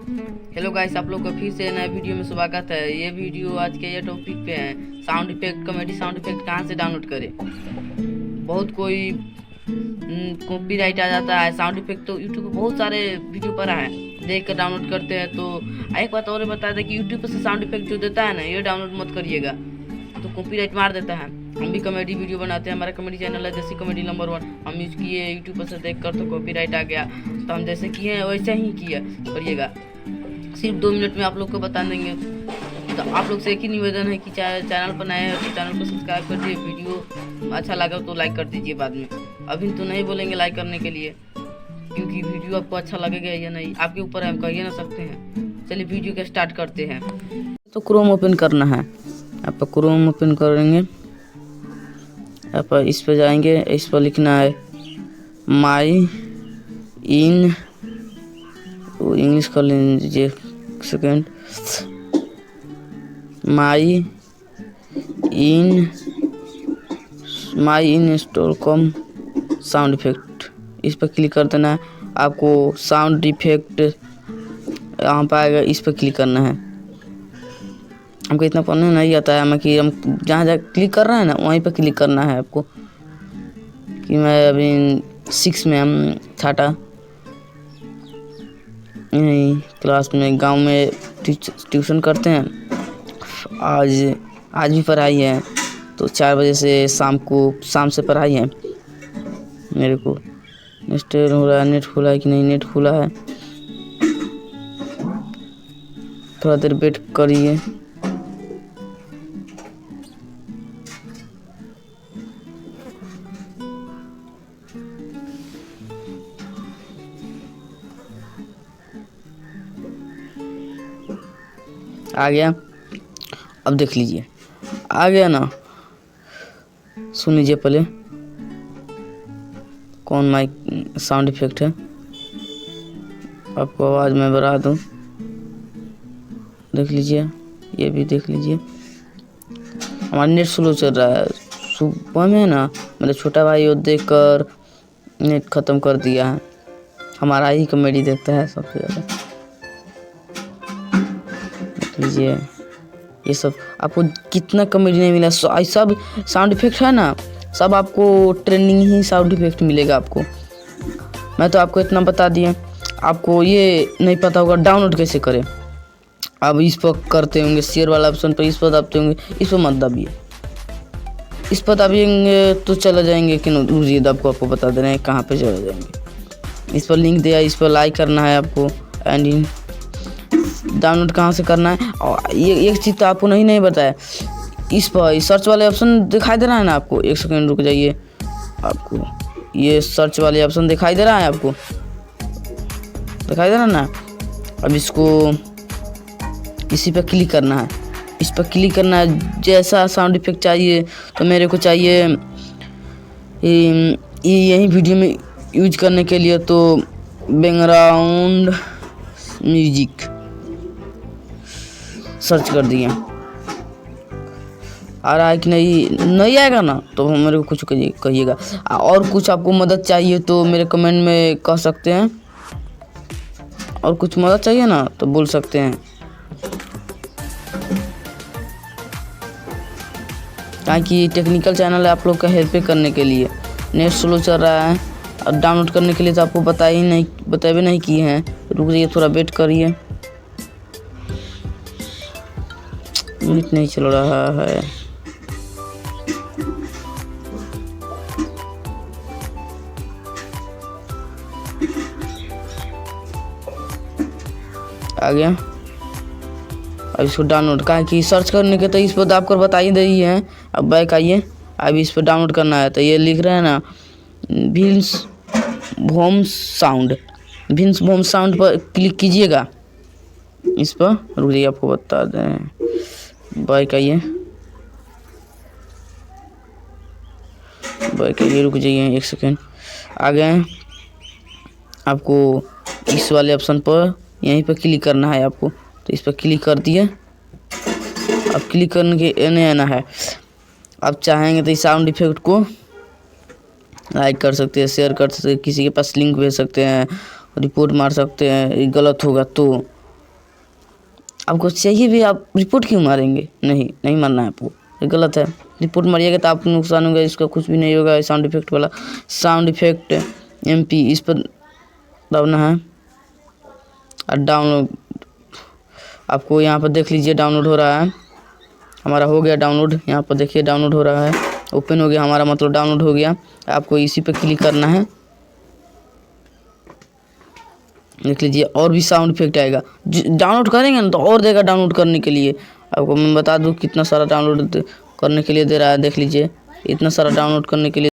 Hello guys, आप लोग का फिर से नए वीडियो में स्वागत है। ये वीडियो आज के ये टॉपिक पे है, sound effect, comedy sound effect कहाँ से डाउनलोड करें। बहुत कोई कॉपीराइट आ जाता है। साउंड इफेक्ट तो यूट्यूब पे बहुत सारे वीडियो पर है, देख कर डाउनलोड करते हैं। तो एक बात और बता दें कि यूट्यूब पर से साउंड इफेक्ट जो देता है ना, ये डाउनलोड मत करिएगा, तो कॉपीराइट मार देता है। हम भी कॉमेडी वीडियो बनाते हैं, हमारा कॉमेडी चैनल है देसी कॉमेडी नंबर 1। हम यूज किए यूट्यूब पर से देख कर, तो कॉपीराइट आ गया, तो हम जैसे किए हैं वैसे ही किया करिएगा। सिर्फ 2 मिनट में आप लोग को बता देंगे। तो आप लोग से एक ही निवेदन है कि चैनल पर नए हैं तो चैनल को सब्सक्राइब कर दीजिए। वीडियो अच्छा लगा तो लाइक कर दीजिए बाद में। अभी तो नहीं बोलेंगे लाइक करने के लिए, क्योंकि वीडियो आपको अच्छा लगेगा या नहीं आपके ऊपर है, हम कहिए ना सकते हैं। चलिए वीडियो का स्टार्ट करते हैं। तो क्रोम ओपन करना है, आप क्रोम ओपन करेंगे, आप इस पर जाएंगे, इस पर लिखना है माई इन, इंग्लिश कर लीजिए सेकेंड, माई इन स्टोर कॉम साउंड इफेक्ट, इस पर क्लिक कर देना है। आपको साउंड इफेक्ट यहाँ पर आएगा, इस पर क्लिक करना है। हमको इतना पढ़ने नहीं आता है, मैं कि हम जहाँ जहाँ क्लिक कर रहे हैं ना वहीं पर क्लिक करना है आपको। कि मैं अभी 6 में हम छाटा यहीं क्लास में, गांव में ट्यूशन करते हैं। आज भी पढ़ाई है, तो 4 बजे से शाम से पढ़ाई है मेरे को। नेट हो रहा है, नेट खुला है कि नहीं, नेट खुला है, थोड़ा देर वेट करिए। आ गया, अब देख लीजिए आ गया ना। सुन लीजिए पहले कौन माइक साउंड इफेक्ट है, आपको आवाज़ मैं बढ़ा दूँ, देख लीजिए। ये भी देख लीजिए, हमारा नेट स्लो चल रहा है। सुबह में ना मेरा छोटा भाई वो देख कर नेट ख़त्म कर दिया है। हमारा ही कॉमेडी देखता है सबसे ज़्यादा। देख लीजिए, ये सब आपको कितना कॉमेडी नहीं मिला। सब साउंड इफेक्ट है ना, सब आपको ट्रेंडिंग ही साउंड इफेक्ट मिलेगा आपको। मैं तो आपको इतना बता दिया, आपको ये नहीं पता होगा डाउनलोड कैसे करें। अब इस पर करते होंगे शेयर वाला ऑप्शन पर, इस पर दबाते होंगे, इस पर मत दबिए। इस पर दबिएंगे तो चले जाएंगे कि रुकिए, आपको बता दे रहे हैं कहाँ पे चले जाएंगे। इस पर लिंक दिया, इस पर लाइक करना है आपको। एंड डाउनलोड कहाँ से करना है, और ये एक चीज़ तो आपको नहीं बताया, इस पर सर्च वाले ऑप्शन दिखाई दे रहा है ना आपको। एक सेकंड रुक जाइए, आपको ये सर्च वाले ऑप्शन दिखाई दे रहा है, आपको दिखाई दे रहा है ना। अब इसको इसी पर क्लिक करना है, इस पर क्लिक करना है। जैसा साउंड इफेक्ट चाहिए तो मेरे को चाहिए यही वीडियो में यूज करने के लिए, तो बैकग्राउंड म्यूजिक सर्च कर दिया। आ रहा है कि नहीं आएगा ना, तो मेरे को कुछ कहिएगा। और कुछ आपको मदद चाहिए तो मेरे कमेंट में कह सकते हैं, और कुछ मदद चाहिए ना तो बोल सकते हैं। ताकि टेक्निकल चैनल है आप लोग का हेल्प करने के लिए। नेट स्लो चल रहा है और डाउनलोड करने के लिए तो आपको बताए नहीं किए हैं। रुक जाइए, थोड़ा वेट करिए, नेट नहीं चल रहा है। आ गया, अब इसको डाउनलोड का कि सर्च करने के तो इस पर दाब कर बता ही रही है। अब बैक आइए, अब इस पर डाउनलोड करना है तो ये लिख रहे हैं ना विंस वॉम साउंड पर क्लिक कीजिएगा। इस पर रुक जाइए, आपको बता दें। बैक आइए, रुक जाइए एक सेकेंड। आ गए, आपको इस वाले ऑप्शन पर यहीं पर क्लिक करना है आपको, तो इस पर क्लिक कर दिए। अब क्लिक करने के एने आना है। आप चाहेंगे तो इस साउंड इफेक्ट को लाइक कर सकते हैं, शेयर कर सकते हैं, किसी के पास लिंक भेज सकते हैं, रिपोर्ट मार सकते हैं, ये गलत होगा तो आपको चाहिए भी, आप रिपोर्ट क्यों मारेंगे? नहीं, नहीं मारना है आपको, ये गलत है। रिपोर्ट मारिएगा तो आपको नुकसान होगा, इसका कुछ भी नहीं होगा। साउंड इफेक्ट वाला, साउंड इफेक्ट MP, इस पर दबाना है और डाउनलोड। आपको यहाँ पर देख लीजिए डाउनलोड हो रहा है, हमारा हो गया डाउनलोड। यहाँ पर देखिए डाउनलोड हो रहा है, ओपन हो गया हमारा, मतलब डाउनलोड हो गया। आपको इसी पे क्लिक करना है, देख लीजिए और भी साउंड इफेक्ट आएगा। डाउनलोड करेंगे ना तो और देगा डाउनलोड करने के लिए। आपको मैं बता दूं कितना सारा डाउनलोड करने के लिए दे रहा है, देख लीजिए इतना सारा डाउनलोड करने के लिए